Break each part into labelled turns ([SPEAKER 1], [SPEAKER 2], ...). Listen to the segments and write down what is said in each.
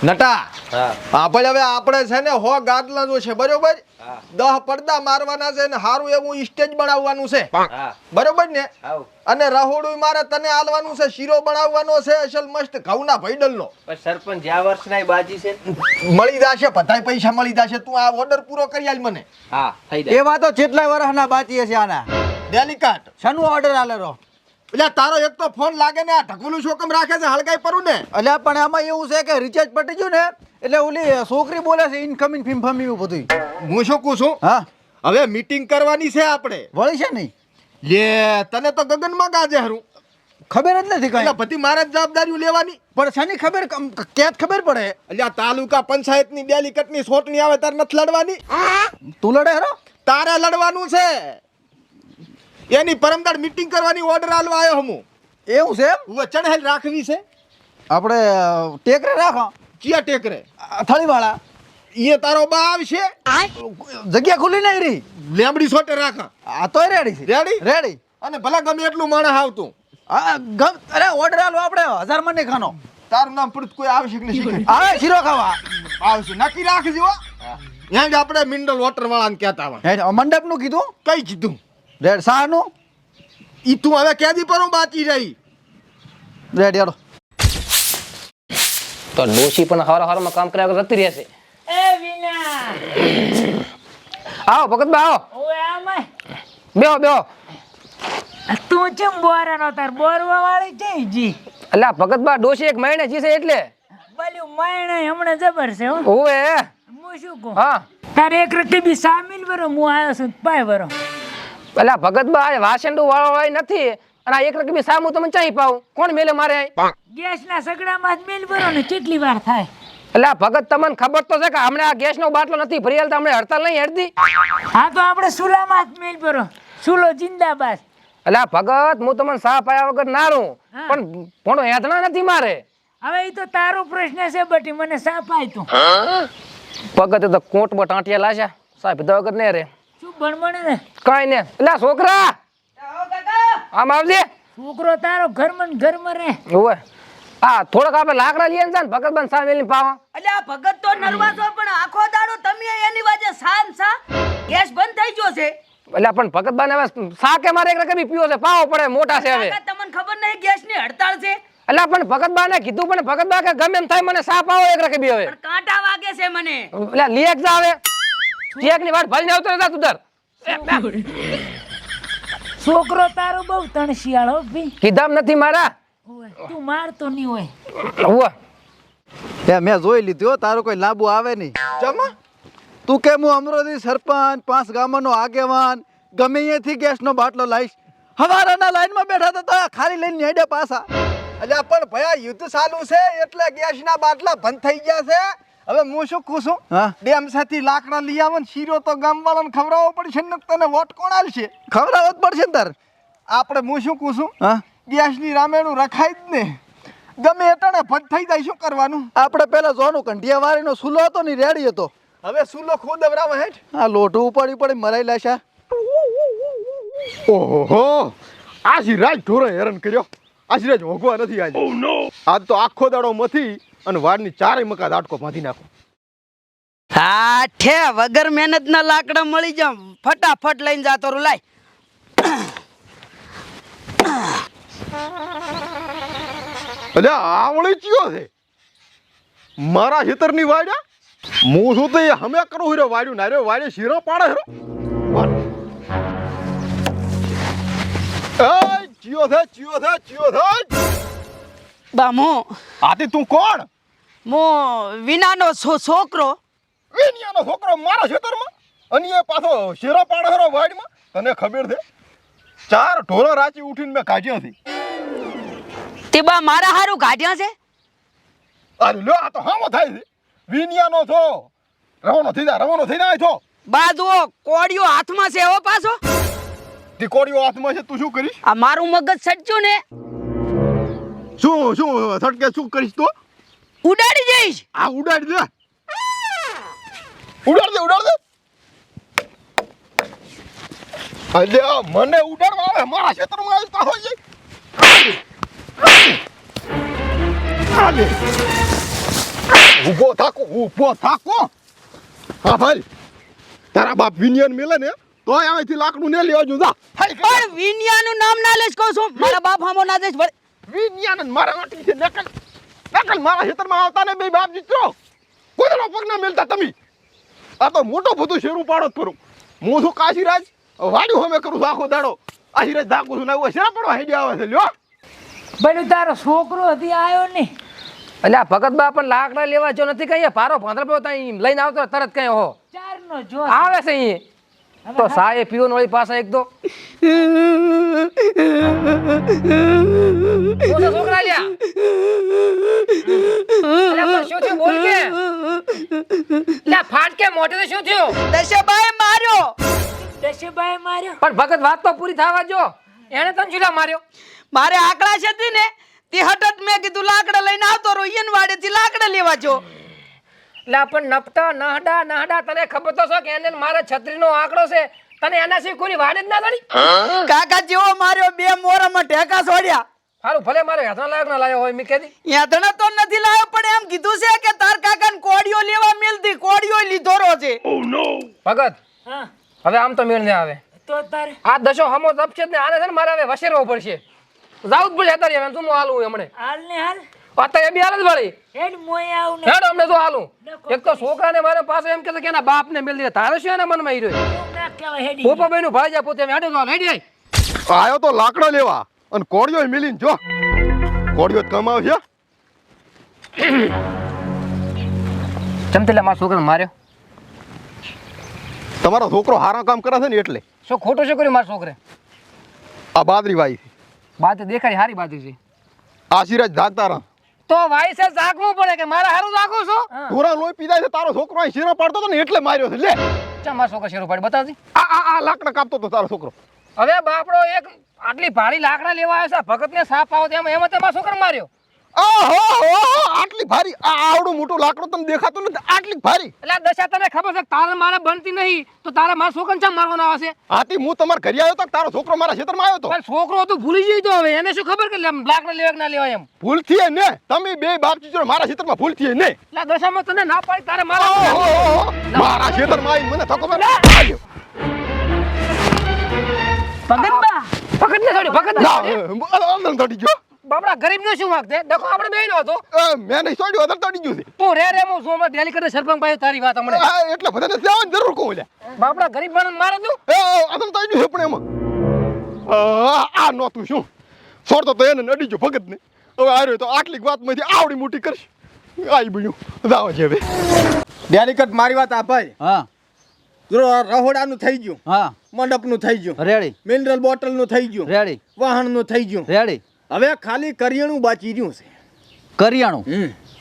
[SPEAKER 1] નટા
[SPEAKER 2] હા
[SPEAKER 1] આપણે હવે આપણે છે ને 100 ગાદલાનું છે બરોબર, 10 પડદા મારવાના છે ને સારું એવું સ્ટેજ બનાવવાનું છે
[SPEAKER 2] હા
[SPEAKER 1] બરોબર ને,
[SPEAKER 2] આવ
[SPEAKER 1] અને રહોડું મારે તને આલવાનું છે, શીરો બનાવવાનો છે અસલ મસ્ત ઘઉંના ભૈડલનો.
[SPEAKER 2] પણ સરપંચ આ વર્ષના બાજી છે.
[SPEAKER 1] મળી જશે, બધાય પૈસા મળી જશે. તું આ ઓર્ડર પૂરો કરી આલ મને.
[SPEAKER 2] હા થઈ જાય.
[SPEAKER 3] એવા તો કેટલા વર્ષના બાકી છે આના.
[SPEAKER 1] ડેલિકાટ
[SPEAKER 3] શાનું ઓર્ડર આલેરો?
[SPEAKER 1] એટલે તારો એક તો ફોન લાગે ને આ ઢકુલું શું કેમ રાખે છે હલકાઈ પરું ને.
[SPEAKER 3] એટલે પણ આમાં એવું છે કે રિચાર્જ પટી ગયું ને એટલે ઓલી છોકરી બોલે છે ઇનકમિંગ ફિમફમ એવું બધું.
[SPEAKER 1] હું શું કહું છું,
[SPEAKER 3] હા
[SPEAKER 1] હવે મીટિંગ કરવાની છે આપણે.
[SPEAKER 3] વળી છે નહીં
[SPEAKER 1] લે તને તો ગગનમાં ગાજે હરું,
[SPEAKER 3] ખબર જ નથી
[SPEAKER 1] એટલે
[SPEAKER 3] કઈ.
[SPEAKER 1] બધી મારે જ જવાબદારીઓ લેવાની.
[SPEAKER 3] પણ શાની ખબર ક્યાં ખબર પડે?
[SPEAKER 1] એટલે આ તાલુકા પંચાયતની ડેલિકેટની સોટણી આવે તારે નથી લડવાની.
[SPEAKER 3] તું લડે હેરો?
[SPEAKER 1] તારે લડવાનું છે. એની પરમદાડ મીટિંગ કરવાની ઓર્ડર આલવા આવ્યો હું.
[SPEAKER 3] એવું છે એમ?
[SPEAKER 1] હું ચણહેલ રાખવી છે.
[SPEAKER 3] આપણે ટેકરે રાખો
[SPEAKER 1] ચિયા ટેકરે
[SPEAKER 3] થળીવાળા
[SPEAKER 1] એ તારો બા આવશે,
[SPEAKER 3] જગ્યા ખુલ્લી નહીં રહી.
[SPEAKER 1] લેમડી સોટે રાખા.
[SPEAKER 3] આ તો રેડી છે.
[SPEAKER 1] Ready
[SPEAKER 3] ready.
[SPEAKER 1] અને ભલા ગમે એટલું માણસ આવતું.
[SPEAKER 3] હા અરે ઓર્ડર આલો આપણે 1000 મને ખાનો.
[SPEAKER 1] તારું નામ પૂરું કોઈ આવશે કે નહીં શીખે
[SPEAKER 3] આવે શીરો ખાવા
[SPEAKER 1] આવશે નક્કી રાખજો. ત્યાં જ આપણે મિનરલ વોટર વાળાને કહેતા હોય.
[SPEAKER 3] મંડપ નું કીધું?
[SPEAKER 1] કઈ કીધું?
[SPEAKER 3] રેડ શાહ નું
[SPEAKER 1] ઈ તું હવે કેદી પર બાકી રહી.
[SPEAKER 3] રેડ યાડો.
[SPEAKER 4] તો ડોશી પણ હવાર હવારમાં કામ કર્યા વગર જતી રહેશે.
[SPEAKER 5] એ વિના
[SPEAKER 4] આવો ભગતબા આવો,
[SPEAKER 5] ઓએ આમાં
[SPEAKER 4] બેહો બેહો.
[SPEAKER 5] તું ચમ બોરાનો તાર બોરવા વાળી છે જી
[SPEAKER 4] એટલે આ ભગતબા ડોશી એક મહિને જી છે એટલે
[SPEAKER 5] બલ્યું માયણે હમણાં જબર છે હો.
[SPEAKER 4] ઓએ
[SPEAKER 5] હું શું કહું,
[SPEAKER 4] હા.
[SPEAKER 5] તારે એક રકબી સામિલ બરો હું આવ્યો છું પાય બરો.
[SPEAKER 4] એટલે આ ભગતબા આ વાસંડુ વાળો નથી અને આ એક રકમી સામું તમે ચાઈ પાવ કોણ મેલે મારે?
[SPEAKER 5] ગેસના સગડામાં જ મેલ બરો ને કેટલી વાર થાય.
[SPEAKER 4] એટલે આ ભગત તમને ખબર તો છે કે હમણાં આ ગેસનો બાટલો નથી ભરી હાલતા, હમણાં હડતાલ નહીં હેડતી.
[SPEAKER 5] હા તો આપણે સુલામાં જ મેલ બરો, સુલો જિંદાબાદ.
[SPEAKER 4] એટલે આ ભગત હું તમને સા પાયા વગર ના રહું,
[SPEAKER 5] હા.
[SPEAKER 4] પણ ભણો હેદણા નથી મારે.
[SPEAKER 5] હવે એ તો તારો પ્રશ્ન છે બટી, મને સાપાય તું
[SPEAKER 4] ભગતે તો કોટમાં ટાંટિયા લાશ્યા, સા પીધા વગર ને રે
[SPEAKER 5] શું ભણમણે ને
[SPEAKER 4] કઈ ને. એટલે આ છોકરા આમ આવજે.
[SPEAKER 5] છોકરો તારો ઘરમાં ને ઘરમાં રે.
[SPEAKER 4] ઓવે હા થોડોક આપણે લાકડા લઈએ ને ભગત બંધ સા મેલી પાવા.
[SPEAKER 6] એટલે આ ભગત તો નરવા છો પણ આખો દાડો તમે એની વાજે સાન સા ગેસ બંધ થઈ ગયો છે.
[SPEAKER 4] એટલે પણ ભગત બાને હવે સા કે મારે એક રકમી પીવો છે, પાવો પડે, મોટા છે હવે.
[SPEAKER 6] કાકા તમને ખબર નહીં ગેસ ની હડતાળ છે
[SPEAKER 4] એટલે પણ ભગત બાને કીધું પણ ભગત બા કે ગમે એમ થાય મને સા પાવો એક રકમી હવે.
[SPEAKER 6] પણ કાંટા વાગે છે મને.
[SPEAKER 4] એટલે લીએક જા હવે ચેક ની વાત ભરીને આવતો રહેતા તું દર.
[SPEAKER 5] છોકરો તારો બહુ તણશિયાળ હો ભઈ.
[SPEAKER 4] કીધામ નથી મારા.
[SPEAKER 5] ઓય, તું મારતો નહીં હોય.
[SPEAKER 4] ઓવે
[SPEAKER 3] એ મેં જોઈ લીધું હો, તારું કોઈ લાંબુ આવે નહીં.
[SPEAKER 1] જમા
[SPEAKER 3] તું કે હું અમરોલી સરપંચ 5 ગામનો આગેવાન ગમે અહીંયાથી ગેસનો બાટલો લાવીશ. હવારાના લાઈનમાં બેઠા હતા તો ખાલી લઈને હેડે પાછા.
[SPEAKER 1] એટલે પણ ભયા યુદ્ધ ચાલુ છે એટલે ગેસના બાટલા બંધ થઈ ગયા છે. હવે હું શું કહું છું,
[SPEAKER 3] હા
[SPEAKER 1] ડેમ સાથે લાકડા લઈ આવો ને શીરો તો ગામવાળાને ખવડાવવો પડશે ને તને વોટ કોણ આલશે?
[SPEAKER 3] ખવડાવવું જ પડશે ને તાર.
[SPEAKER 1] આપણે હું શું કહું છું,
[SPEAKER 3] હા
[SPEAKER 1] ગેસની રામેણું રખાય જ ને, ગમે એટાણે ભટ થઈ જાય શું કરવાનું?
[SPEAKER 3] આપણે પેલા જોનું કંઠિયા વાળીનો સુલો હતો ને રેડી હતો.
[SPEAKER 1] હવે સુલો ખુદ અવરાવા હેઠ.
[SPEAKER 3] આ લોઢું ઉપાડી પડી મરાઈ લાશા.
[SPEAKER 7] ઓહો આ સિરાજ ઢોરો હેરાન કર્યો. આ સિરાજ હોગવા નથી આજે. આજ તો આખો દાડો મથી અને વાડની ચારેય મકા દાટકો બાંધી નાખો.
[SPEAKER 6] હા ઠે વગર મહેનત ના લાકડા મળી જા ફટાફટ લઈને જાતો રો લાય.
[SPEAKER 7] એટલે આવળી ચિયો છે મારા ખેતરની વાડ્યા. હું શું તો એ હમે કરું હીરો વાડ્યું ના રે વાડે શીરો પાડે હીરો. એ ચિયો છે ચિયો છે ચિયો છે.
[SPEAKER 6] બામો
[SPEAKER 7] આથી તું કોણ?
[SPEAKER 6] મો વિનાનો છોકરો.
[SPEAKER 7] વિનિયાનો છોકરો મારા ખેતરમાં અને એ પાછો શીરો પાડે હીરો વાડમાં. તને ખબર છે 4 ઢોરો રાચી ઉઠીને મેં કાઢ્યા હતી.
[SPEAKER 6] તે બા મારા હારું કાઢ્યા છે.
[SPEAKER 7] અરે લો આ તો હામો થાય છે. વિનિયાનો છો રવાનો થઈ જાય છો.
[SPEAKER 6] બાજુઓ કોડિયો હાથમાં છે હો પાછો.
[SPEAKER 7] ટીકોડીઓ હાથમાં છે તું શું કરીશ?
[SPEAKER 6] આ મારું મગજ સડ્યું ને
[SPEAKER 7] શું સટકે શું કરીશ તો?
[SPEAKER 6] ઉડાડી જઈશ.
[SPEAKER 7] આ ઉડાડી દે ઉડાડ દે. અલ્યા મને ઉડાડવા આવે મારા ક્ષેત્રમાં આવી પાછો જાય. ઊભો થાકો હા ભાઈ તારા બાપ વિનિયન મિલે ને તોય અહીંથી લાકડું ને લેવા જો જા
[SPEAKER 6] પણ વિનિયાનું નામ ના લેશ કહું છું મારા બાપ હામો ના દેશ
[SPEAKER 7] વિનિયન મારા વાટી છે નકલ મારા ખેતરમાં આવતા ને બે બાપ જીતો કોઈનો પગ ના મેલતા તમે આ તો મોટો બધું શેરું પાડો જ ફરું હું છું કાશીરાજ વાડ્યું અમે કરું છું આખો દાડો આશીરાજ ધાકું છું ને એવું શેરા પડવા હેડી આવે છે લ્યો
[SPEAKER 5] બન્યું તારો છોકરો હતી આવ્યો ને
[SPEAKER 4] એટલે આ ભગત બા પણ લાકડા લેવા જો નથી કઈ પારો ભાંધર પો ત્યાં લઈને આવતો તરત કઈ હો
[SPEAKER 5] ચારનો જો
[SPEAKER 4] આવે છે અહીં તો સાએ પીવન વાળી પાસે એક દો ઓછા છોકરા લ્યા અલ્યા પણ શું થયું બોલ કે લ્યા ફાટ કે મોટે તો શું થયું
[SPEAKER 6] દશેભાઈ માર્યો
[SPEAKER 5] દશેભાઈ માર્યો
[SPEAKER 4] પણ ભગત વાત તો પૂરી થવા જો એને તને ચૂલા માર્યો
[SPEAKER 6] મારે આકડા છે તી ને તે હઠત મેં કીધું લાકડા લઈને આવતો રહો ઈયન વાડેથી લાકડા લેવા જો
[SPEAKER 4] લા પણ નપટા નહડા તને ખબર તો છે કે એને મારા છત્રીનો આંકડો છે તને એના સિવાય કોઈ વાડે જ ના કરી
[SPEAKER 6] કાકા જેવો માર્યો બે મોરામાં ઢેકા છોડ્યા
[SPEAKER 4] સારું ભલે મારે હાથમાં લાયક ના લાયો હોય મેં કહેતી
[SPEAKER 6] યાદણા તો નથી લાવ્યો પણ એમ કીધું છે કે તાર કાકાને કોડિયો લેવા મેલતી કોડિયો લીધો રો છે
[SPEAKER 4] ભગત
[SPEAKER 5] હા
[SPEAKER 4] હવે આમ તો મેળ ને આવે
[SPEAKER 5] તો તારે
[SPEAKER 4] આ દશો હમો તપશે જ ને આને છે ને મારે હવે વસેરવો પડશે જાવું જ પડશે અત્યારે હવે શું હું હાલું હમણે
[SPEAKER 5] હાલ ને હાલ
[SPEAKER 4] અત્યારે બી હાલ જ વળી
[SPEAKER 5] હેડ મોય આવ ને
[SPEAKER 4] હેડ અમને તો હાલું એક તો છોકરાને મારા પાસે એમ કે એના બાપને મેળ દે તારે શું એના મનમાં ઈ રહ્યો
[SPEAKER 5] ના કહેવાય હેડી
[SPEAKER 4] પોપા ભાઈનું ભાઈ જાય પોતે હેડે તો હેડી આય
[SPEAKER 7] આયો તો લાકડા લેવા અને કોડિયો મિલીને જો કોડિયો કમાવ છે
[SPEAKER 4] ચમતેલા મારા છોકરાને માર્યો
[SPEAKER 7] તમારો છોકરો હારા કામ કરે છે ને એટલે
[SPEAKER 4] શું ખોટું શું કર્યું મારા છોકરે
[SPEAKER 7] આ બાદરી વાઈ
[SPEAKER 4] બાત દેખાડી હારી બાત છે
[SPEAKER 7] આશીર્વાદ જાગતા રહા
[SPEAKER 4] તો વાઈ છે જાગવું પડે કે મારા હારું જાગો છો
[SPEAKER 7] પૂરા લોહી પીધાય છે તારો છોકરો અહીં શીરો પાડતો હતો ને એટલે માર્યો છે લે
[SPEAKER 4] ચા મારા છોકરા શેરો પાડી બતાવજી
[SPEAKER 7] આ લાકડા કાપતો હતો તારો છોકરો
[SPEAKER 4] હવે બાપડો એક આટલી ભારી લાકડા લેવા આવ્યો છે ભગતને સાપ આવો તેમ એમાં તમારા છોકરા માર્યો
[SPEAKER 7] આટલી ભારી આવડું મોટું લાકડું તમને દેખાતું નથી આટલી ભારી
[SPEAKER 4] એટલે આ દશા તને ખબર છે તારે મારે બનતી નહીં તો તારે મારા છોકરાને ચા મારવાનો આવશે
[SPEAKER 7] આથી હું તમારા ઘરે આવ્યો તો તારો છોકરો મારા ખેતરમાં આવ્યો તો
[SPEAKER 4] પણ છોકરો તો ભૂલી જઈ તો હવે એને શું ખબર કે લાકડા લેવા કે ના લેવા એમ
[SPEAKER 7] ભૂલ થી ને તમે બે બાપ ચીજો મારા ખેતરમાં ભૂલ થી ને
[SPEAKER 4] એટલે દશામાં તને ના પાડી તારે મારા
[SPEAKER 7] મારા ખેતરમાં આવીને મને થકો મારે
[SPEAKER 5] ભગતબા
[SPEAKER 4] ભગત ને છોડી ભગત
[SPEAKER 7] અંદર તડી ગયો
[SPEAKER 4] બાપડા ગરીબ નો શું વાગતે દેખો આપણે બેનો હતો
[SPEAKER 7] મેં નહીં છોડ્યો અંદર તડી ગયું છે
[SPEAKER 4] તું રે હું શું ડેલી કરે સરપંચ ભાઈ તારી વાત હમણે
[SPEAKER 7] એટલે બધાને જવાની જરૂર કહું લે
[SPEAKER 4] બાપડા ગરીબ બનન મારે તું
[SPEAKER 7] અંદર તડી ગયું છે પણ એમાં આ નહોતું શું છોડતો તો એને નડી ગયો ભગત ને હવે આવ્યો તો આટલી વાતમાંથી આવડી મોટી કરશે આવી બન્યું જાવ છે હવે
[SPEAKER 1] ડેલિકટ મારી વાત આ ભાઈ
[SPEAKER 3] હા
[SPEAKER 1] જો રહોડાનું થઈ ગયું
[SPEAKER 3] હા
[SPEAKER 1] મંડપનું થઈ ગયું
[SPEAKER 3] રેડી
[SPEAKER 1] મિનરલ બોટલનું થઈ ગયું
[SPEAKER 3] રેડી
[SPEAKER 1] વાહનનું થઈ ગયું
[SPEAKER 3] રેડી
[SPEAKER 1] હવે ખાલી કરિયાણું બાકી રહ્યું છે
[SPEAKER 3] કરિયાણું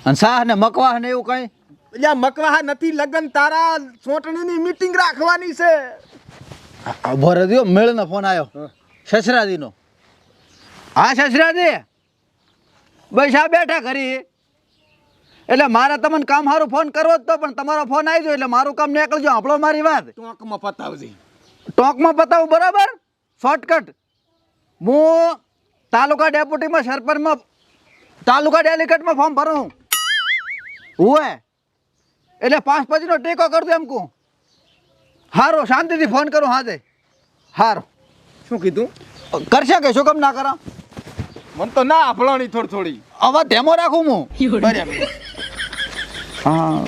[SPEAKER 3] અને શાહ ને મકવાહ ને એવું કઈ
[SPEAKER 1] એટલે મકવાહા નથી લગન તારા સોંટણીની મીટિંગ રાખવાની છે
[SPEAKER 3] ભરે દો મેળનો ફોન આવ્યો સસરાજીનો હા સસરાજી બસ આ બેઠા ઘરી એટલે મારે તમને કામ સારું ફોન કરવો જ તો પણ તમારો ફોન આવી ગયો એટલે મારું કામ નીકળજો આપણો મારી વાત
[SPEAKER 1] ટોંકમાં પતાવજે
[SPEAKER 3] ટોંકમાં પતાવું બરાબર શોર્ટકટ હું તાલુકા ડેપ્યુટીમાં સરપંચમાં તાલુકા ડેલિકેટમાં ફોર્મ ભરું હોય એટલે 5 પછીનો ટેકો કરજો એમ કહું હારો શાંતિથી ફોન કરું હાજે હારો
[SPEAKER 1] શું કીધું
[SPEAKER 3] કરશે કે શું કામ ના કરો
[SPEAKER 1] મને તો ના આપલાણી થોડી
[SPEAKER 3] આવા ધેમો રાખું હું હા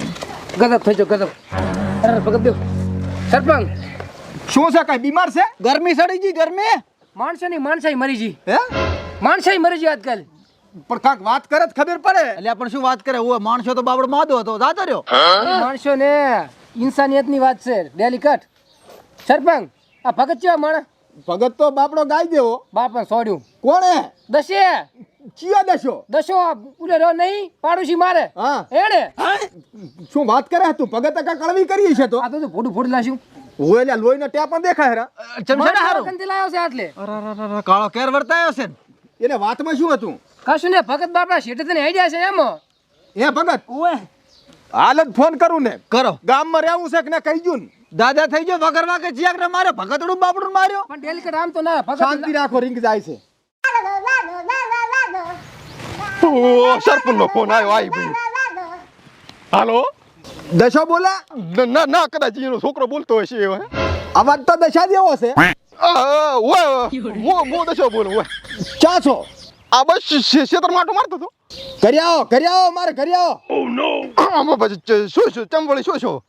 [SPEAKER 4] ગજબ થઈ ગયો ગજબ અરે ભગત દેવ સરપંચ
[SPEAKER 1] શું છે કઈ બીમાર છે
[SPEAKER 3] ગરમી સડી ગઈ ગરમી
[SPEAKER 4] માણસોની માણસાઈ મરી ગઈ
[SPEAKER 1] હે
[SPEAKER 4] માણસાઈ મરી ગઈ આજકાલ
[SPEAKER 1] પણ કાંક વાત કરે તો ખબર પડે
[SPEAKER 3] એટલે પણ શું વાત કરે હું માણસો તો બાબડો માદો હતો જાતો રહ્યો
[SPEAKER 4] માણસો ને ઇન્સાનિયતની વાત છે ડેલિકટ સરપંચ આ ભગત કેવા માણસ
[SPEAKER 1] ભગત તો બાપડો ગાઈ દેવો
[SPEAKER 4] બાપને છોડ્યું
[SPEAKER 1] કોણે
[SPEAKER 4] દશે
[SPEAKER 1] ચિયા દેશો
[SPEAKER 4] દશો ઉલે રહ્યો નહીં પાડોશી મારે
[SPEAKER 1] હા
[SPEAKER 4] એણે
[SPEAKER 1] શું વાત કરે તું ભગત કા કળવી કરી છે તો
[SPEAKER 4] આ તો ફોટું ફોડી લાશું
[SPEAKER 1] હું એટલે લોહીનો ટેપ પણ દેખાય રા
[SPEAKER 3] ચમચા હારો
[SPEAKER 4] કંથી લાવ્યો છે આટલે
[SPEAKER 3] અરે કાળો કેર વર્તાયો છે ને
[SPEAKER 1] એને વાતમાં શું હતું
[SPEAKER 4] કશું ને ભગત બાપના શેઠે તને આઈડિયા છે એમ
[SPEAKER 1] એ ભગત હાલ જ ફોન કરું ને
[SPEAKER 3] કરો
[SPEAKER 1] ગામમાં રહેવું છે કે ને કહી ગયું
[SPEAKER 3] દાદા થઈ ગયો વગર વાગે ચિયાક માર્યો ભગતડું બાપડું માર્યો
[SPEAKER 4] પણ ડેલિકેટ આમ તો ના ભગત
[SPEAKER 1] શાંતિ રાખો રિંગ જાય છે
[SPEAKER 7] સરપંચ નો ફોન આવ્યો આવી ભાઈ હાલો
[SPEAKER 1] દશો બોલા
[SPEAKER 7] ના ના કદાચ એનો છોકરો બોલતો હશે એવો હે
[SPEAKER 1] અવાજ તો દશા જેવો છે
[SPEAKER 7] હું દશો બોલું હોય
[SPEAKER 1] ચા છો
[SPEAKER 7] આ બસ ક્ષેત્ર માટો મારતો હતો
[SPEAKER 1] કરી આવો મારે કરી આવો
[SPEAKER 7] આમાં પછી શું ચંબળી શું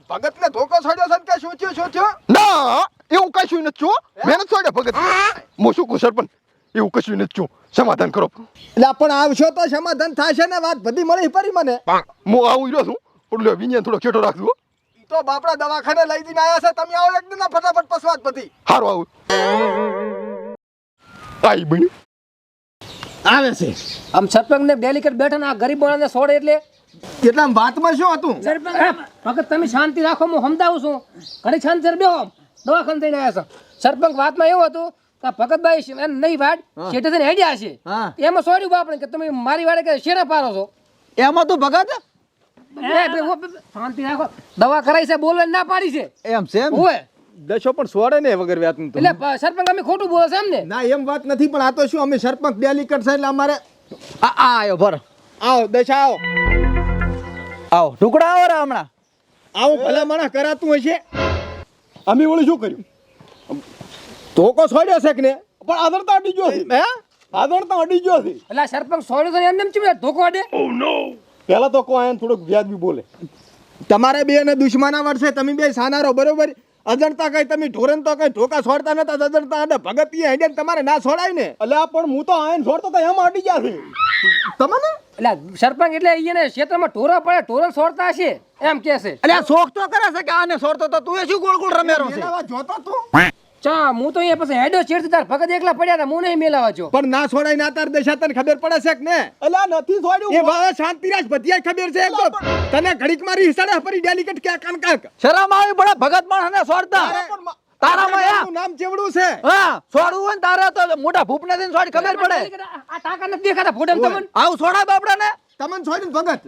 [SPEAKER 1] ભગત ને ધોકો છોડ્યો છે કે શું થયું
[SPEAKER 7] ના એવું કશું નથી છું મહેનત છોડે ભગત હું શું કહું સરપંચ એવું કશું નથી છું સમાધાન કરો
[SPEAKER 1] એટલે પણ આવશો તો સમાધાન થશે ને વાત બધી મળી પડી મને
[SPEAKER 7] હું આવું રહ્યો છું એટલે વિજ્ઞાન થોડો ખેટો રાખજો
[SPEAKER 1] ઈ તો બાપડા દવાખાને લઈ જઈને આવ્યા છે તમે આવો એકદમ ના ફટાફટ પસવાત બધી
[SPEAKER 7] સારું આવું આઈ બની
[SPEAKER 1] આવે છે
[SPEAKER 4] આમ સરપંચ ને ડેલિકેટ બેઠા ને આ ગરીબ માણસને છોડે એટલે
[SPEAKER 1] કેટલા વાતમાં શું હતું
[SPEAKER 4] ભગત તમે શાંતિ રાખો હું સમજાવું છું ઘણી શાંતિ બેહો દવાખાને થઈને આવ્યા છો સરપંચ વાતમાં એવું હતું કે ભગતભાઈ એને નહીં વાડ શેઠે થઈને હેડ્યા છે
[SPEAKER 3] હા.
[SPEAKER 4] એમાં સોર્યું બાપડે કે તમે મારી વાડે કે શેરા પારો છો
[SPEAKER 3] એમાં તું ભગત
[SPEAKER 4] શાંતિ રાખો દવા કરાઈ છે બોલવાની ના પાડી છે
[SPEAKER 3] એમ છે એમ
[SPEAKER 4] હોય
[SPEAKER 1] દશો પણ સોડે ને વગર વાતનું તો
[SPEAKER 4] એટલે સરપંચ અમે ખોટું બોલે છે એમ ને
[SPEAKER 1] ના એમ વાત નથી પણ આ તો શું અમે સરપંચ ડેલિકેટ છે એટલે અમારે
[SPEAKER 3] આ આવ્યો ભર
[SPEAKER 1] આવો દશા આવો
[SPEAKER 3] આવો ટુકડા આવો રે હમણાં
[SPEAKER 1] આવું ભલા માણસ કરાતું હશે અમે ઓલું શું કર્યું ધોકો છોડ્યો છે કે ને
[SPEAKER 7] પણ આદર તો અડી ગયો છે
[SPEAKER 1] હે
[SPEAKER 7] આદર તો અડી ગયો છે
[SPEAKER 4] એટલે આ સરપંચ સોર્યું તો એમને એમ ચીમ ધોકો અડે
[SPEAKER 7] પહેલા તો કોઈ આને થોડુંક વ્યાજબી બોલે
[SPEAKER 1] તમારે બે ને દુશ્મના વર્ષે તમે બે સાનારો બરોબર અજણતા કઈ તમે ઢોરણ તો કઈ ધોકા છોડતા નતા અજણતા અને ભગતીએ હેડે તમારે ના છોડાય ને
[SPEAKER 7] અલ્યા પણ હું તો આયન છોડતો તો એમાં અડી ગયા છે
[SPEAKER 1] તમને
[SPEAKER 4] એટલે સરપંચ એટલે અહીંયા ક્ષેત્રમાં ઢોરા પડે ઢોરણ છોડતા હશે એમ કે છે
[SPEAKER 3] એટલે આ શોખ તો કરે છે કે આને છોડતો તો તું એ શું ગોળ ગોળ રમેરો છે
[SPEAKER 1] મેલાવા જોતો તું
[SPEAKER 4] ચા હું તો અહીંયા પછી હેડો ચેડથી તાર ભગત એકલા પડ્યા હતા હું નહીં મેલાવા જો
[SPEAKER 1] પણ ના છોડાય ના તાર દશા તને ખબર પડે છે કે ને
[SPEAKER 7] અલ્યા નથી છોડ્યું
[SPEAKER 1] એ વાહ શાંતિરાજ બધી ખબર છે એક તો તને ઘડીક મારી હિસાડે ફરી ડેલિકેટ કે કાંક
[SPEAKER 3] શરમ આવી પડે ભગત માણસને છોડતા તારામાં યા
[SPEAKER 1] નામ ચેવડું છે
[SPEAKER 3] હા છોડવું હોય ને તારે તો મોટા ભૂપને થઈને છોડી ખબર પડે
[SPEAKER 4] આ ટાકા નથી દેખાતા ફોટો તમને
[SPEAKER 3] આવું છોડાય બાપડા ને
[SPEAKER 1] તમને છોડીને ભગત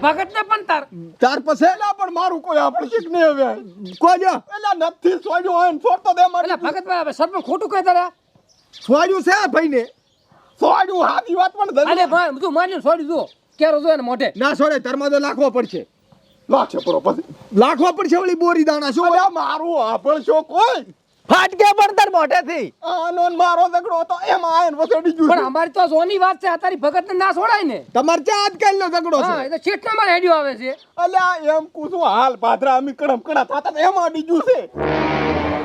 [SPEAKER 4] ભગત ને પણ તાર
[SPEAKER 1] તાર પછી
[SPEAKER 7] અલ્યા પણ મારું કોઈ આપણે શીખ નહીં હવે
[SPEAKER 1] કોઈ
[SPEAKER 7] અલ્યા નથી છોડ્યું આયન છોડતો દે મારી
[SPEAKER 4] એટલે ભગત સરપંચ ખોટું કહે તારા
[SPEAKER 1] છોડ્યું છે આ ભાઈને
[SPEAKER 7] છોડ્યું હાથી વાત પણ
[SPEAKER 4] અરે ભાઈ તું માન્યું છોડી દો કેરો જો એને મોઢે
[SPEAKER 1] ના છોડે તારમાં તો લાખવો પડશે
[SPEAKER 7] લાગશે પરો પછી
[SPEAKER 1] લાખવો પડશે ઓલી બોરી દાણા શું
[SPEAKER 7] અલ્યા મારું આપણ છો કોઈ
[SPEAKER 3] ફાટકે પણ તાર મોઢેથી
[SPEAKER 7] આનો ને મારો ઝઘડો તો એમાં આયન વસડી ગયું
[SPEAKER 4] પણ અમારી તો જોની વાત છે આ તારી ભગત ને ના છોડાય ને
[SPEAKER 1] તમારે ચા આજકાલનો ઝઘડો
[SPEAKER 4] હા
[SPEAKER 1] છે
[SPEAKER 4] એ તો શેઠ ના મારે હેડ્યો આવે છે
[SPEAKER 7] અલ્યા એમ કુછું હાલ પાદરા અમી કડમ કડા થાતા ને એમાં અડી ગયું છે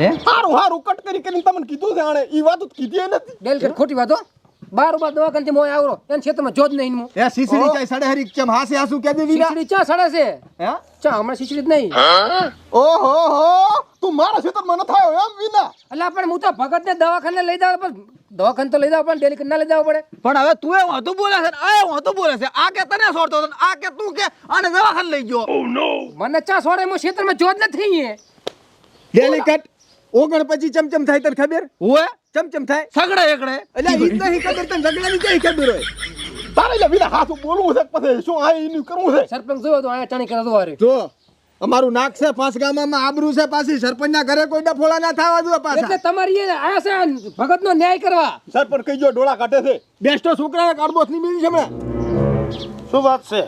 [SPEAKER 3] હે
[SPEAKER 7] હારું હારું કટ કરી કરીને તમને કીધું છે આણે ઈ વાત જ કીધી નથી
[SPEAKER 4] ડેલકેટ ખોટી વાતો બાર દવાખાને મોય આવરો એને ક્ષેત્રમાં જોજ નહીં હું
[SPEAKER 1] એ સીસરી ચાય સાડે હરી ચમ હાસે હાસુ કે દેવી ના
[SPEAKER 4] શીશડી ચા સડે છે
[SPEAKER 1] હે
[SPEAKER 4] ચા હમણાં શીશડી જ નહીં
[SPEAKER 7] ઓહો હો તું મારા ક્ષેત્રમાં ન થાયો એમ વિના
[SPEAKER 4] એટલે પણ હું તો ભગત ને દવાખાને લઈ જાવ પણ દવાખાને તો લઈ જાવ પણ ડેલિકેટ ના લઈ જવું પડે
[SPEAKER 3] પણ હવે તું એ વાતું બોલે છે ને આ વાતું બોલે છે આ કે તને છોડતો હતો આ કે તું કે આને દવાખાને લઈ ગયો
[SPEAKER 4] મને ચા છોડે હું ક્ષેત્રમાં જોજ નથી અહીંયા
[SPEAKER 1] ડેલિકેટ ઓગણ પછી ચમચમ થાય તને ખબર
[SPEAKER 3] હુએ
[SPEAKER 1] ચમચમ થાય
[SPEAKER 3] સગડે એકડે
[SPEAKER 1] એટલે ઈ જ નહીં ખબર તને ઝઘડાની કઈ ખબર હોય
[SPEAKER 7] તારે એટલે વિના હાથું બોલવું છે કે પછી શું આ એનું કરવું છે
[SPEAKER 4] સરપંચ જોયો તો અહીંયા ચણી કરે દોવારે
[SPEAKER 1] જો અમારું નાક છે પાંચ ગામમાં આબરૂ છે પાછી સરપંચના ઘરે કોઈ ડફોળા ના થવા દો પાછા
[SPEAKER 4] એટલે તમારી એ આયા છે ભગત નો ન્યાય કરવા
[SPEAKER 7] સરપંચ કઈ જો ડોળા કાઢે છે
[SPEAKER 1] બેસ્ટો છોકરાને કાળબોસ ની મિલી છે હમણાં
[SPEAKER 7] શું વાત છે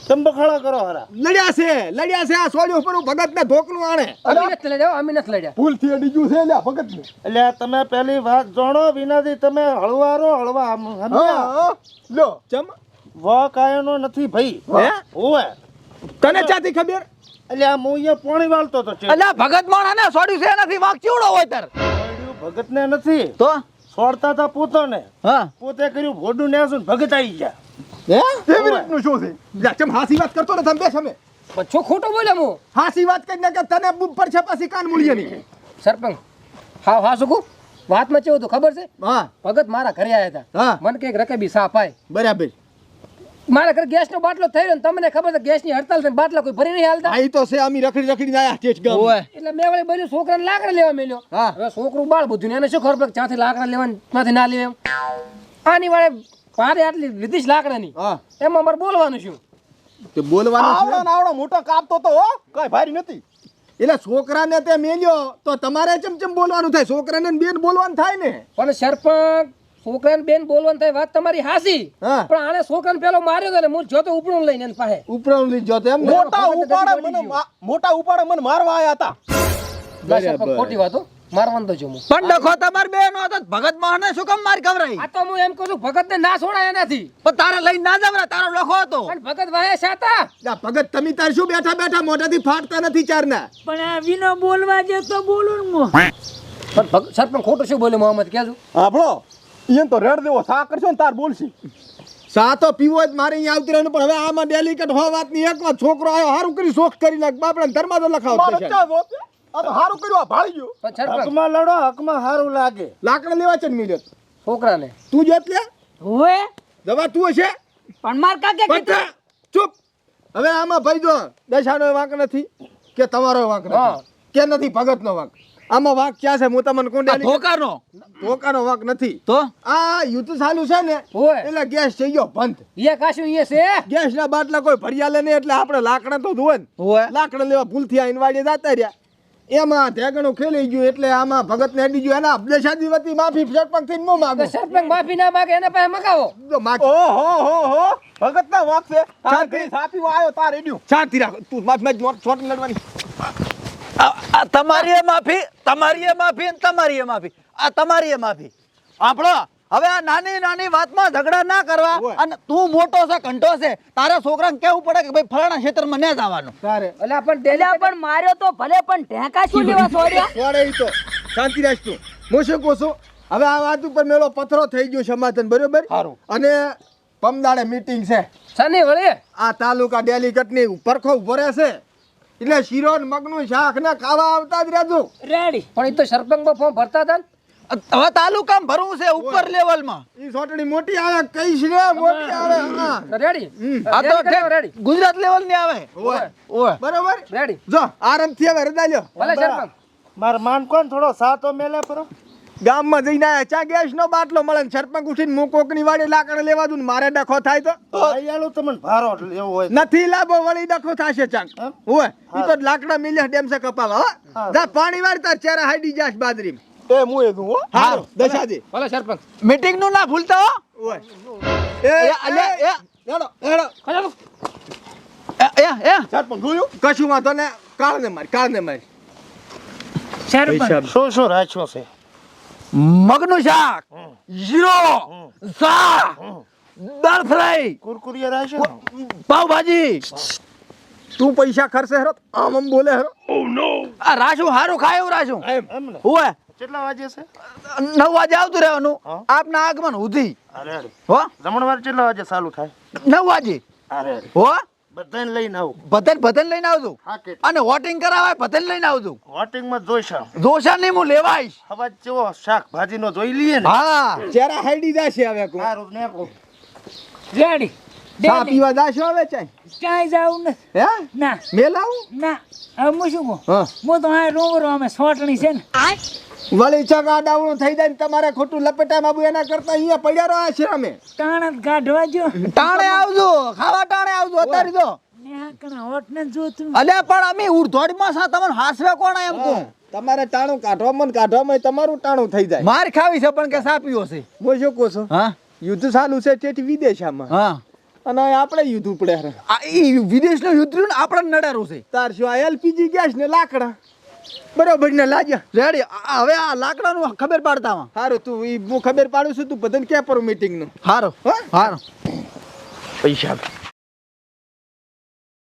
[SPEAKER 7] કેમ બખાડા કરો હરા
[SPEAKER 1] લડ્યા છે આ સોડી ઉપર ભગત ને ધોકનું આણે
[SPEAKER 4] અમે નથી લડ્યા અમે નથી લડ્યા
[SPEAKER 7] ભૂલ થી અડી ગયું છે એટલે ભગત ને
[SPEAKER 8] એટલે તમે પેલી વાત જાણો વિનાથી તમે હળવારો હળવા
[SPEAKER 7] હા લો
[SPEAKER 1] ચમ
[SPEAKER 8] વ કાયનો નથી ભાઈ
[SPEAKER 1] હે
[SPEAKER 8] ઓવે
[SPEAKER 1] તને ચાથી ખબર
[SPEAKER 8] એટલે આ હું અહીંયા પોણી વાળતો તો છે
[SPEAKER 3] અલ્યા ભગત માણસને છોડ્યું છે નથી વાંક ચીવડો હોય તાર
[SPEAKER 8] ભગત ને નથી
[SPEAKER 3] તો
[SPEAKER 8] છોડતા હતા પોતાને
[SPEAKER 3] હા
[SPEAKER 8] પોતે કર્યું ભોડું ને આસું ભગત આવી ગયા
[SPEAKER 1] હે કેવી રીતનું શું છે જા ચમ હાસી વાત કરતો ને તમે બેસ અમે
[SPEAKER 4] પણ છો ખોટું બોલ્યા હું
[SPEAKER 1] હાસી વાત કરીને કે તને ઉપર છે પાછી કાન મૂળીએ નહીં
[SPEAKER 4] સરપંચ હા સુકુ વાતમાં કેવું હતું ખબર છે
[SPEAKER 1] હા
[SPEAKER 4] ભગત મારા ઘરે આવ્યા
[SPEAKER 1] હા.
[SPEAKER 4] હતા મને કઈક રકેબી સાફ આય
[SPEAKER 1] બરાબર
[SPEAKER 4] મારા ઘરે ગેસનો બાટલો થઈ રહ્યો ને તમને ખબર છે ગેસની હડતાલ છે બાટલા કોઈ ભરી નહીં હાલતા
[SPEAKER 1] આઈ તો છે અમે રખડી રખડીને આયા ટેચ ગામ
[SPEAKER 3] ઓય
[SPEAKER 4] એટલે મેં વળી બધું છોકરાને લાકડા લેવા મેલ્યો
[SPEAKER 1] હા.
[SPEAKER 4] હવે છોકરું બાળ બધું ને એને શું ખબર પડે ક્યાંથી લાકડા લેવાનું ક્યાંથી ના લેવા આની વાળે ભારે આટલી લીધી લાકડાની
[SPEAKER 1] હા
[SPEAKER 4] એમાં અમારે બોલવાનું શું
[SPEAKER 1] તે બોલવાનું છે.
[SPEAKER 7] આવડો ને આવડો મોટો કાપતો તો હો કઈ ભારી નથી
[SPEAKER 1] એટલે છોકરાને તે મેલ્યો તો તમારે ચમચમ બોલવાનું થાય છોકરાને ને બેન બોલવાનું થાય ને
[SPEAKER 4] પણ સરપંચ છોકરાને બેન બોલવાનું થાય વાત તમારી હાસી
[SPEAKER 1] હા.
[SPEAKER 4] પણ આને છોકરાને પેલો માર્યો હતો ને હું જોતો ઉપડું લઈને એની પાસે
[SPEAKER 1] ઉપરામ લઈ જો તેમ ને
[SPEAKER 7] મોટા ઉપાડે મને મારવા આયા હતા.
[SPEAKER 4] ના, સરપંચ, ખોટી વાત હો. મારવાનું તો છું હું.
[SPEAKER 3] પણ ડખો તમાર બે નો હતો ભગત માણને શું કામ માર ખવરાઈ?
[SPEAKER 4] આ તો હું એમ કહું છું ભગતને ના છોડાય એનાથી
[SPEAKER 3] પણ તારે લઈને ના જવરા, તારો ડખો હતો.
[SPEAKER 4] પણ ભગત વાહે સાતા
[SPEAKER 1] જા ભગત તમે તાર શું બેઠા બેઠા મોઢાથી ફાટતા નથી ચારના
[SPEAKER 5] પણ આ વિનો બોલવા જે તો બોલું ને હું.
[SPEAKER 4] પણ સરપંચ ખોટું શું બોલે મોહમ્મદ કહેજો
[SPEAKER 7] આપણો ઈયન તો રેડ દેવો સા કરશો ને તાર બોલશી.
[SPEAKER 1] સા તો પીવો જ મારે અહીંયા આવતી રહેવાનું પણ હવે આમાં ડેલિકેટ હો વાતની એક વાત છોકરો આવ્યો હારું કરી શોખ કરી નાખ બાપડા ધર્મા તો લખાવ
[SPEAKER 7] મારો ચા જોત ને. આ તો હારું કર્યું, આ ભાળી ગયો.
[SPEAKER 4] પણ સરપંચ
[SPEAKER 8] હકમાં લડો હકમાં સારું લાગે.
[SPEAKER 1] લાકડા લેવા છે ને મિલ્યો
[SPEAKER 4] છોકરાને
[SPEAKER 1] તું જોત લે
[SPEAKER 5] હોવે
[SPEAKER 1] દવા તું હશે
[SPEAKER 6] પણ માર કાકે
[SPEAKER 1] પટ્ટા ચૂપ હવે આમાં ભાઈ જો દશાનો વાંક નથી કે તમારો વાંક
[SPEAKER 4] હા.
[SPEAKER 1] નથી કે નથી ભગતનો વાંક આમાં વાંક ક્યાં છે હું તમને કોણ ડેલી
[SPEAKER 3] ધોકાનો
[SPEAKER 1] ધોકાનો વાંક નથી
[SPEAKER 3] તો
[SPEAKER 1] આ યુદ્ધ ચાલુ છે ને
[SPEAKER 4] હોય.
[SPEAKER 1] એટલે ગેસ થઈ ગયો બંધ
[SPEAKER 4] એ કાશું એ છે
[SPEAKER 1] ગેસ ના બાટલા કોઈ ભરિયા લે નહીં એટલે આપણે લાકડા તો ધોવે ને
[SPEAKER 3] હોય
[SPEAKER 1] લાકડા લેવા ભૂલથી આઈને વાડીએ જતા રહ્યા એમાં ઢેગણું ખેલી ગયું એટલે આમાં ભગત ને અડી ગયું એના અબલેશાદી વતી માફી સરપંચ થઈને હું
[SPEAKER 4] તો
[SPEAKER 1] માંગુ
[SPEAKER 4] સરપંચ માફી ના માગે એના પાસે મગાવો
[SPEAKER 1] જો માગ
[SPEAKER 7] ઓહો ભગત ના વાત છે. તાર ઘડી સાપી આયો તાર રેડ્યું.
[SPEAKER 1] શાંતિ રાખ તું માફી છોટ લડવાની
[SPEAKER 3] તમારી એ માફી, તમારી એ માફી ને તમારી એ માફી, આ તમારી એ માફી. આપણો હવે આ નાની નાની વાતમાં ઝઘડા ના કરવા.
[SPEAKER 1] હોય.
[SPEAKER 3] અને તું મોટો છે ઘંટો છે, તારે છોકરાને કેવું પડે કે ભાઈ ફલાણા ક્ષેત્રમાં ન જવાનું.
[SPEAKER 1] તારે
[SPEAKER 4] એટલે પણ ડેલી
[SPEAKER 6] એલા પણ માર્યો તો ભલે પણ ઢેકા શું લેવા છોડ્યા?
[SPEAKER 1] છોડે ઈ તો શાંતિ રાખ તું હું શું કહું છું હવે આ વાત ઉપર મેલો પથરો થઈ ગયો સમાધાન બરોબર
[SPEAKER 7] સારું.
[SPEAKER 1] અને પમદાડે મીટિંગ છે
[SPEAKER 4] શનિ વળે
[SPEAKER 1] આ તાલુકા ડેલિકેટ ની પરખો ઉભો રહેશે એટલે શીરો ને મગનું શાક ને ખાવા આવતા જ રહેજો
[SPEAKER 5] રેડી.
[SPEAKER 4] પણ એ તો સરપંચ ફોર્મ ભરતા હતા ને
[SPEAKER 3] હવે તાલુકામાં ભરવું છે ઉપર લેવલમાં.
[SPEAKER 1] ઈ સોટડી મોટી આવે કઈ છે મોટી આવે હા
[SPEAKER 4] તો રેડી
[SPEAKER 3] આ તો ઠેક
[SPEAKER 4] રેડી
[SPEAKER 3] ગુજરાત લેવલ ની આવે.
[SPEAKER 1] ઓય.
[SPEAKER 3] ઓય
[SPEAKER 1] બરોબર
[SPEAKER 4] રેડી
[SPEAKER 1] જો આરામથી હવે રજા લ્યો
[SPEAKER 4] ભલે સરપંચ
[SPEAKER 8] માર માન કોણ થોડો સાતો મેલે પરો.
[SPEAKER 1] ગામમાં જઈને આયા ચા ગેસ નો બાટલો મળે ને સરપંચ ઉઠીને હું કોકની વાડી લાકડા લેવા દઉં ને મારે ડખો થાય તો
[SPEAKER 8] આયાલું તમને ભારો લેવો હોય તો.
[SPEAKER 1] નથી લાભો વળી ડખો થશે ચાંગ હોય ઈ તો લાકડા મિલ્યા ડેમ સે કપાવા હો જા પાણી વાળ તાર ચહેરા હાઈડી જાશ બાદરી
[SPEAKER 7] એ હું એ દઉં હો.
[SPEAKER 1] હારો દશાજી
[SPEAKER 4] ભલે સરપંચ
[SPEAKER 3] મીટિંગ નું ના ભૂલતા હો.
[SPEAKER 1] ઓય એ અલે એ હેડો હેડો
[SPEAKER 7] સરપંચ જોયું?
[SPEAKER 1] કશું વાંધો ને કાળને માર
[SPEAKER 5] સરપંચ
[SPEAKER 8] શું શું રાખ્યો છે?
[SPEAKER 3] મગનું શાક, જીરો, શાક, દાળ ફ્રાય,
[SPEAKER 8] કુરકુરિયા રાખ્યો ને?
[SPEAKER 3] પાવભાજી.
[SPEAKER 1] તું પૈસા ખર્ચે હેરો આમ આમ બોલે હેરો
[SPEAKER 3] આ રાશું હારું ખાય એવું રાશું.
[SPEAKER 8] એમ ને?
[SPEAKER 3] હોય
[SPEAKER 8] કેટલા વાગે છે?
[SPEAKER 3] 9 વાગે આવતું રહેવાનું.
[SPEAKER 8] હા.
[SPEAKER 3] આપના આગમન સુધી.
[SPEAKER 8] અરે
[SPEAKER 3] હો
[SPEAKER 8] જમણવાર કેટલા વાગે ચાલુ થાય?
[SPEAKER 3] 9 વાગે.
[SPEAKER 8] અરે
[SPEAKER 3] હો
[SPEAKER 8] બધાને લઈને આવું.
[SPEAKER 3] ભતન લઈને આવજો.
[SPEAKER 8] હા કે
[SPEAKER 3] અને વોટિંગ કરાવાય ભતન લઈને આવજો.
[SPEAKER 8] વોટિંગમાં જોઈશા.
[SPEAKER 3] જોશા નહીં હું લેવા આવીશ.
[SPEAKER 8] હવાજ જેવો શાકભાજીનો જોઈ લઈએ ને.
[SPEAKER 3] હા
[SPEAKER 1] ચહેરા હાઈડી જાશે હવે કો
[SPEAKER 8] સારું ને કહું.
[SPEAKER 5] રેડી.
[SPEAKER 1] ચા
[SPEAKER 5] રેડી.
[SPEAKER 1] પીવા જાશો હવે ચાય
[SPEAKER 5] ક્યાંય જાવું ને
[SPEAKER 1] હે
[SPEAKER 5] ના
[SPEAKER 1] મેલાવું
[SPEAKER 5] ના હવે હું શું કહું
[SPEAKER 1] હા
[SPEAKER 5] હું તો આ રોમરો અમે સોટણી છે ને
[SPEAKER 1] વળી ચકા ડાવણું થઈ જાય ને તમારે ખોટું લપેટામાં આવું એના કરતા અહીંયા પડ્યા રહો આશ્રમે
[SPEAKER 5] તાણ જ કાઢવા જો
[SPEAKER 3] ટાણે આવજો, ખાવા ટાણે આવજો. અત્યારે જો
[SPEAKER 5] ને આ કણા હોટ ને જોતું
[SPEAKER 3] અલ્યા પણ અમે ઉડધોડીમાં સા તમને હાસવે કોણ એમ કહું.
[SPEAKER 1] તમારે ટાણું કાઢવામાં તમારું ટાણું થઈ જાય
[SPEAKER 3] માર ખાવી છે પણ કે સાપીઓ છે.
[SPEAKER 1] હું શું કહું છું
[SPEAKER 3] હા
[SPEAKER 1] યુદ્ધ ચાલુ છે તેથી વિદેશામાં
[SPEAKER 3] હા
[SPEAKER 1] અને આપણે યુદ્ધ ઉપડે હે.
[SPEAKER 3] આ ઈ વિદેશનું યુદ્ધ રહ્યું ને આપણને નડારું છે.
[SPEAKER 1] તાર શું આ એલપીજી ગેસ ને લાકડા બરોબર ને લાગ્યા
[SPEAKER 3] રેડી. હવે આ લાકડાનું ખબર પાડતા માં.
[SPEAKER 1] સારું તું ઈ હું ખબર પાડું છું તું બધાને ક્યાં પર મીટિંગ નું
[SPEAKER 3] હારો
[SPEAKER 1] હા?
[SPEAKER 3] હારો
[SPEAKER 7] પૈસા